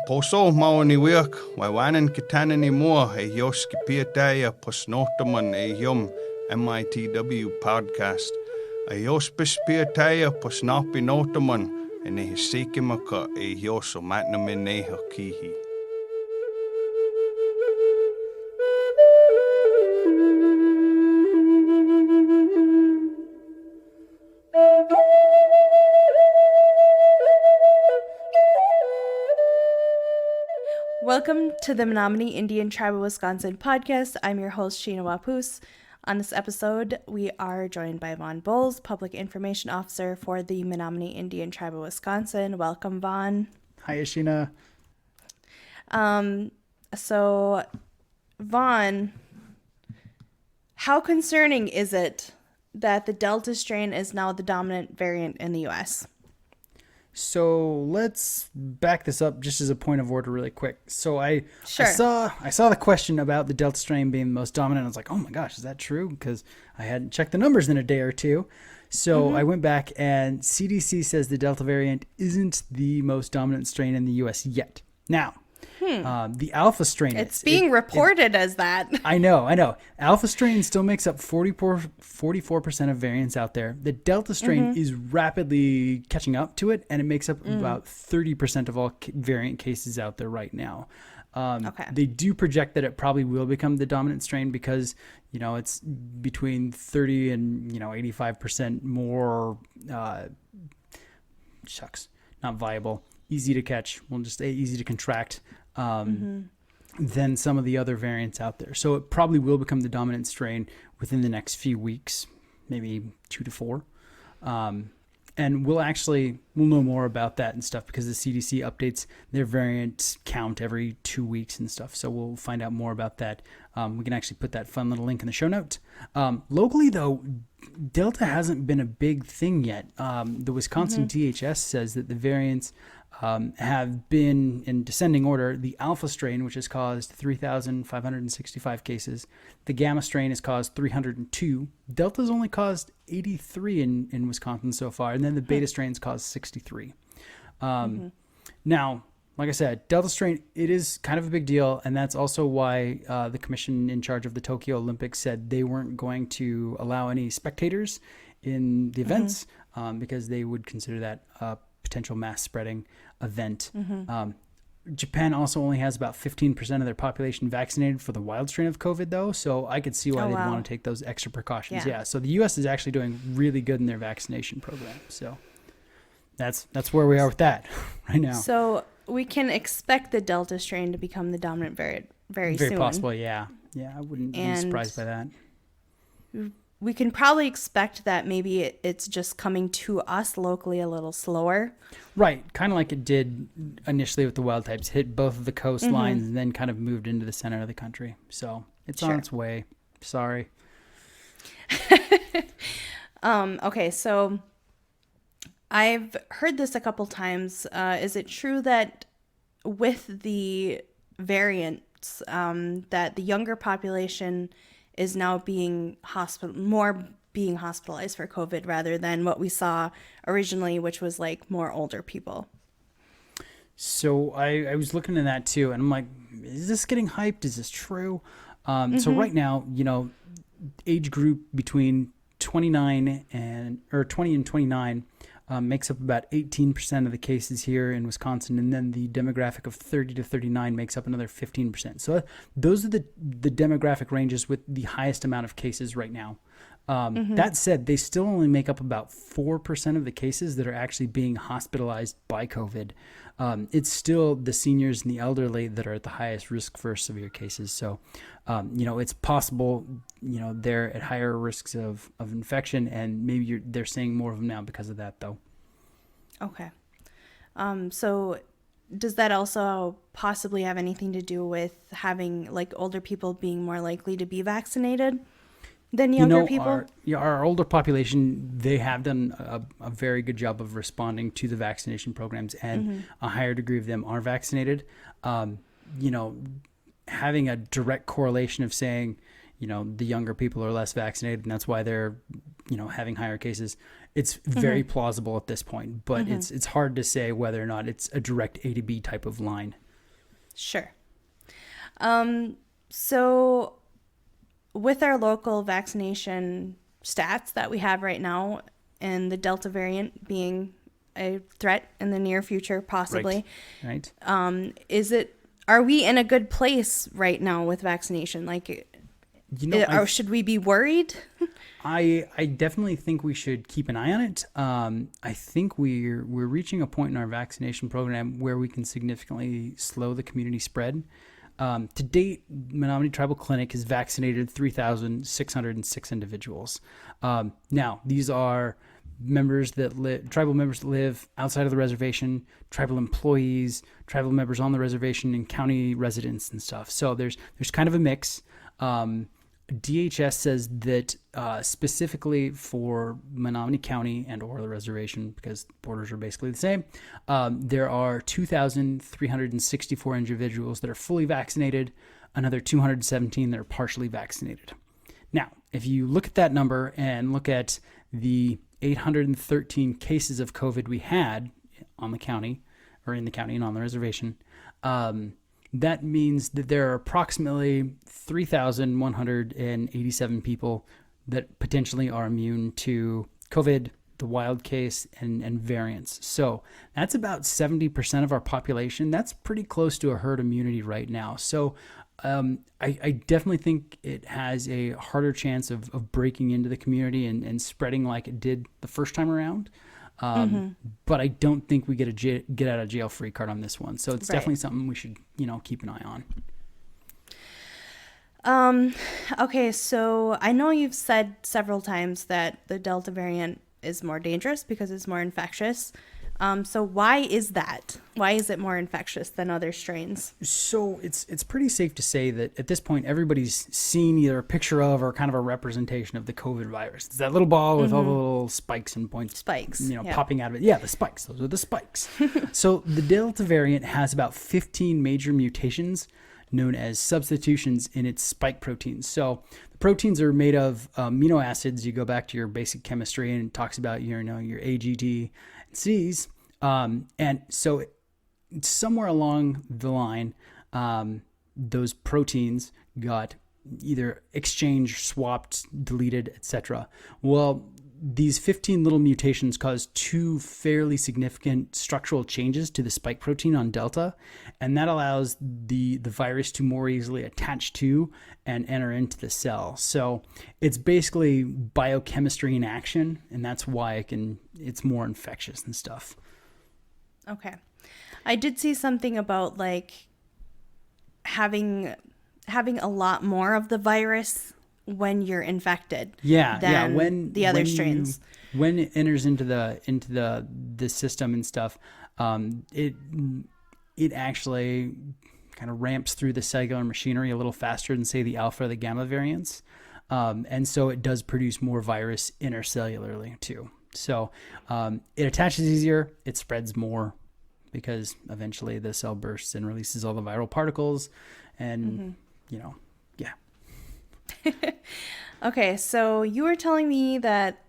Poso maoni wiak, waiwanan kitanan ni mua e yoski piataya posnotaman e yum MITW Podcast. A yospis piataya posnapi notaman e ne hisikimaka e yoso matnamin e hakihi. Welcome to the Menominee Indian Tribe of Wisconsin podcast. I'm your host, Sheena Wapus. On this episode, we are joined by Vaughn Bowles, Public Information Officer for the Menominee Indian Tribe of Wisconsin. Welcome, Vaughn. Hi, Sheena. So, Vaughn, how concerning is it that the Delta strain is now the dominant variant in the U.S.? So let's back this up just as a point of order really quick. So I saw the question about the Delta strain being the most dominant. I was like, oh my gosh, is that true? Because I hadn't checked the numbers in a day or two. So I went back and CDC says the Delta variant isn't the most dominant strain in the U.S. yet. Now, the Alpha strain It's being reported as that. I know. Alpha strain still makes up 44% of variants out there. The Delta strain is rapidly catching up to it, and it makes up about 30% of all variant cases out there right now. They do project that it probably will become the dominant strain because, it's between 30 and, 85% more, not viable, easy to catch. We'll just say easy to contract. Than some of the other variants out there. So it probably will become the dominant strain within the next few weeks, maybe 2 to 4. And we'll know more about that and stuff because the CDC updates their variant count every 2 weeks and stuff. So we'll find out more about that. We can actually put that fun little link in the show notes. Locally, though, Delta hasn't been a big thing yet. The Wisconsin DHS says that the variants have been in descending order. The Alpha strain, which has caused 3,565 cases. The Gamma strain has caused 302. Delta's only caused 83 in Wisconsin so far. And then the Beta strains caused 63. Now, like I said, Delta strain, it is kind of a big deal. And that's also why the commission in charge of the Tokyo Olympics said they weren't going to allow any spectators in the events because they would consider that potential mass spreading event. Japan also only has about 15% of their population vaccinated for the wild strain of COVID, though. So I could see why they'd want to take those extra precautions. Yeah. So the U.S. is actually doing really good in their vaccination program. So that's where we are with that right now. So we can expect the Delta strain to become the dominant variant very soon. Very possible, yeah. Yeah, I wouldn't be surprised by that. We can probably expect that maybe it's just coming to us locally a little slower. Right. Kind of like it did initially with the wild types. Hit both of the coastlines and then kind of moved into the center of the country. So it's on its way. Sorry. Okay, so I've heard this a couple times. Is it true that with the variants that the younger population is now being hospitalized for COVID rather than what we saw originally, which was like more older people? So I was looking at that too, and I'm like, is this getting hyped? Is this true? So right now, age group between 20 and 29 makes up about 18% of the cases here in Wisconsin, and then the demographic of 30 to 39 makes up another 15%. So those are the demographic ranges with the highest amount of cases right now. That said, they still only make up about 4% of the cases that are actually being hospitalized by COVID. It's still the seniors and the elderly that are at the highest risk for severe cases. So, it's possible, they're at higher risks of infection, and maybe they're seeing more of them now because of that, though. Okay. So does that also possibly have anything to do with having like older people being more likely to be vaccinated than younger people? Our older population, they have done a very good job of responding to the vaccination programs, and a higher degree of them are vaccinated. Having a direct correlation of saying, the younger people are less vaccinated and that's why they're, having higher cases. It's very plausible at this point, but it's hard to say whether or not it's a direct A to B type of line. Sure. So with our local vaccination stats that we have right now, and the Delta variant being a threat in the near future, possibly, Right. Are we in a good place right now with vaccination? Like, or should we be worried? I definitely think we should keep an eye on it. I think we're reaching a point in our vaccination program where we can significantly slow the community spread. To date, Menominee Tribal Clinic has vaccinated 3,606 individuals. Now, these are tribal members that live outside of the reservation, tribal employees, tribal members on the reservation, and county residents and stuff. So there's kind of a mix. DHS says that specifically for Menominee County and or the reservation, because borders are basically the same, there are 2,364 individuals that are fully vaccinated, another 217 that are partially vaccinated. Now, if you look at that number and look at the 813 cases of COVID we had on the county, or in the county and on the reservation, that means that there are approximately 3,187 people that potentially are immune to COVID, the wild case, and variants. So that's about 70% of our population. That's pretty close to a herd immunity right now. So I definitely think it has a harder chance of breaking into the community and spreading like it did the first time around. But I don't think we get a get out of jail free card on this one. So it's definitely something we should, keep an eye on. Okay. So I know you've said several times that the Delta variant is more dangerous because it's more infectious. So why is that? Why is it more infectious than other strains? So it's pretty safe to say that at this point, everybody's seen either a picture of or kind of a representation of the COVID virus. It's that little ball with all the little spikes and points. Spikes. Popping out of it. Yeah, the spikes. Those are the spikes. So the Delta variant has about 15 major mutations known as substitutions in its spike proteins. So the proteins are made of amino acids. You go back to your basic chemistry and it talks about your A, G, D, and C's. And so somewhere along the line, those proteins got either exchanged, swapped, deleted, etc. Well, these 15 little mutations cause two fairly significant structural changes to the spike protein on Delta, and that allows the virus to more easily attach to and enter into the cell. So it's basically biochemistry in action, and that's why it's more infectious and stuff. Okay. I did see something about like having a lot more of the virus when you're infected. Than when the other strains. When it enters into the system and stuff, it actually kind of ramps through the cellular machinery a little faster than say the alpha or the gamma variants. And so it does produce more virus intercellularly too. So it attaches easier, it spreads more because eventually the cell bursts and releases all the viral particles and, yeah. Okay, so you were telling me that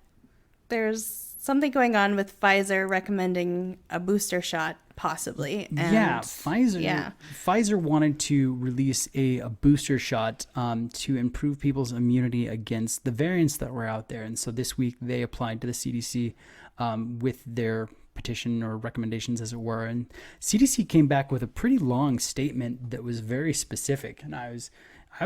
there's something going on with Pfizer recommending a booster shot, possibly. And Pfizer wanted to release a booster shot to improve people's immunity against the variants that were out there. And so this week they applied to the CDC with their petition or recommendations, as it were. And CDC came back with a pretty long statement that was very specific. And I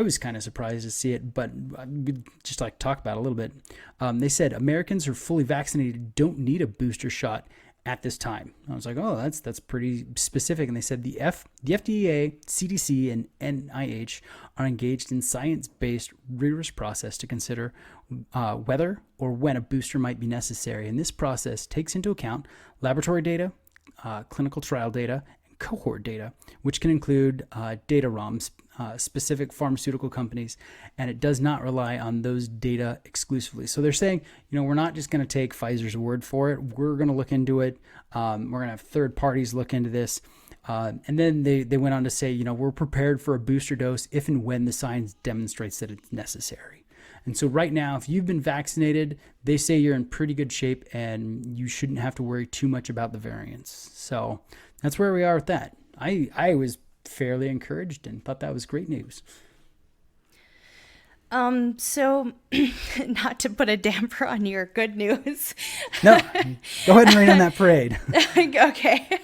was kind of surprised to see it, but we'd just like to talk about it a little bit. They said Americans who are fully vaccinated don't need a booster shot at this time. I was like, oh, that's pretty specific. And they said the FDA, CDC, and NIH are engaged in science-based, rigorous process to consider whether or when a booster might be necessary. And this process takes into account laboratory data, clinical trial data, and cohort data, which can include data ROMs, specific pharmaceutical companies, and it does not rely on those data exclusively. So they're saying, we're not just going to take Pfizer's word for it. We're going to look into it. We're going to have third parties look into this. And then they went on to say, we're prepared for a booster dose if and when the science demonstrates that it's necessary. And so right now, if you've been vaccinated, they say you're in pretty good shape and you shouldn't have to worry too much about the variants. So that's where we are with that. I was fairly encouraged and thought that was great news. So not to put a damper on your good news. No, go ahead and rain on that parade. Okay.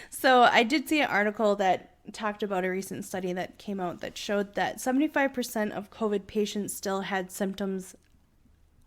So I did see an article that talked about a recent study that came out that showed that 75% of COVID patients still had symptoms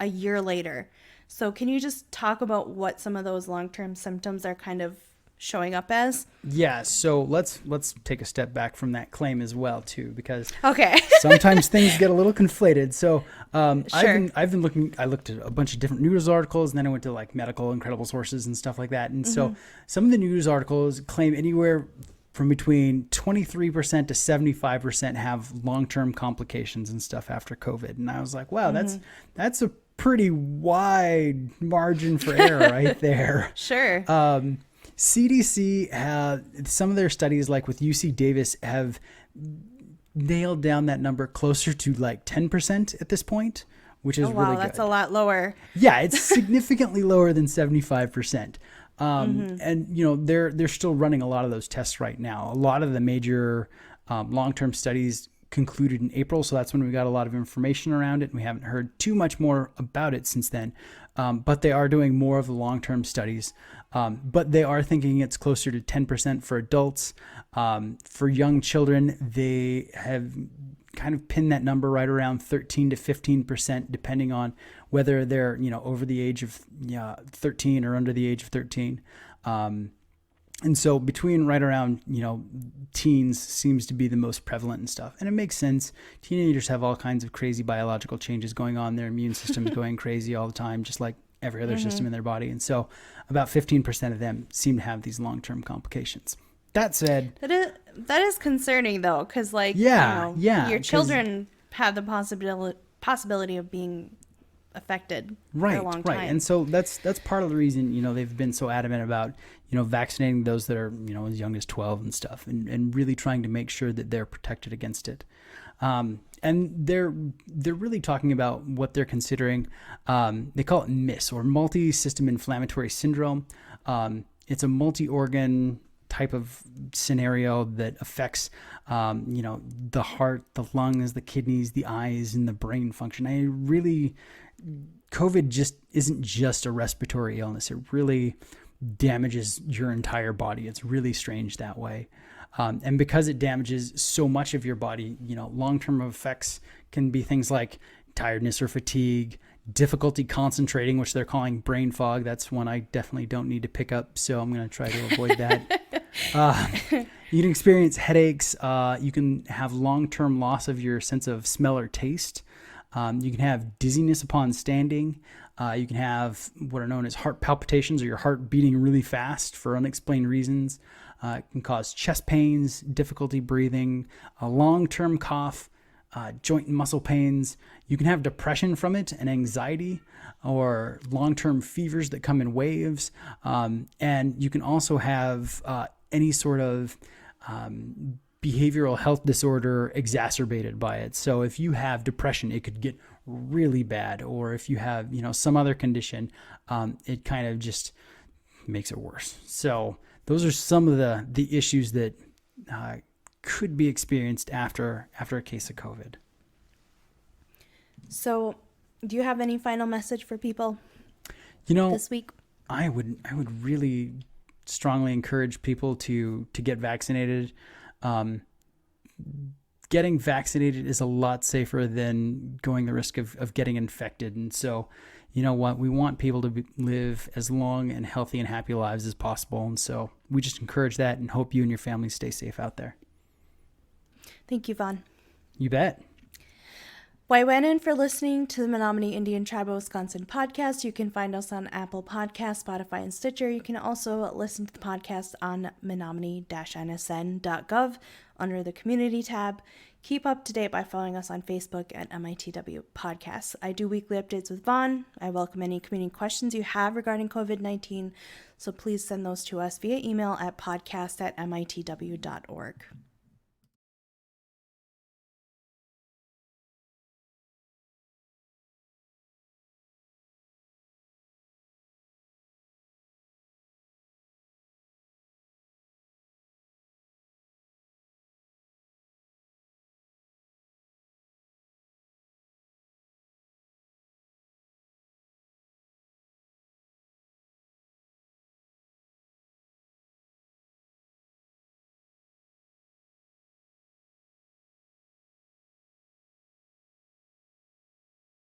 a year later. So can you just talk about what some of those long-term symptoms are kind of showing up as? Yeah, so let's take a step back from that claim as well too, because okay. sometimes things get a little conflated. So Sure. I've been looking. I looked at a bunch of different news articles, and then I went to like medical incredible sources and stuff like that. And so some of the news articles claim anywhere from between 23% to 75% have long-term complications and stuff after COVID. And I was like, wow, that's a pretty wide margin for error right there. Sure. CDC, some of their studies, like with UC Davis, have nailed down that number closer to like 10% at this point, which is really good. That's a lot lower. Yeah, it's significantly lower than 75%. And you know, they're still running a lot of those tests right now. A lot of the major long-term studies concluded in April, so that's when we got a lot of information around it, and we haven't heard too much more about it since then. But they are doing more of the long-term studies. But they are thinking it's closer to 10% for adults. For young children, they have kind of pinned that number right around 13 to 15%, depending on whether they're, you know, over the age of 13 or under the age of 13. And so between right around, you know, teens seems to be the most prevalent and stuff. And it makes sense. Teenagers have all kinds of crazy biological changes going on. Their immune system's going crazy all the time, just like every other system in their body. And so about 15% of them seem to have these long-term complications. That said, that is concerning though, because like your children have the possibility of being affected for a long time. Right. And so that's part of the reason, you know, they've been so adamant about, you know, vaccinating those that are, you know, as young as 12 and stuff, and really trying to make sure that they're protected against it. And they're really talking about what they're considering. They call it MIS, or multi-system inflammatory syndrome. It's a multi-organ type of scenario that affects, you know, the heart, the lungs, the kidneys, the eyes, and the brain function. COVID just isn't just a respiratory illness. It really damages your entire body. It's really strange that way. And because it damages so much of your body, you know, long-term effects can be things like tiredness or fatigue, difficulty concentrating, which they're calling brain fog. That's one I definitely don't need to pick up, so I'm going to try to avoid that. You can experience headaches. You can have long-term loss of your sense of smell or taste. You can have dizziness upon standing. You can have what are known as heart palpitations, or your heart beating really fast for unexplained reasons. It can cause chest pains, difficulty breathing, a long-term cough, joint and muscle pains. You can have depression from it and anxiety, or long-term fevers that come in waves. And you can also have any sort of behavioral health disorder exacerbated by it. So if you have depression, it could get really bad. Or if you have, you know, some other condition, it kind of just makes it worse. So those are some of the issues that could be experienced after a case of COVID. So do you have any final message for people, you know, this week? I would really strongly encourage people to get vaccinated. Getting vaccinated is a lot safer than going the risk of getting infected. And so, you know what, we want people to live as long and healthy and happy lives as possible. And so we just encourage that and hope you and your family stay safe out there. Thank you, Vaughn. You bet. Waiwanan for listening to the Menominee Indian Tribe of Wisconsin podcast. You can find us on Apple Podcasts, Spotify, and Stitcher. You can also listen to the podcast on menominee-nsn.gov under the Community tab. Keep up to date by following us on Facebook at MITW Podcast. I do weekly updates with Vaughn. I welcome any community questions you have regarding COVID-19, so please send those to us via email at podcast@mitw.org.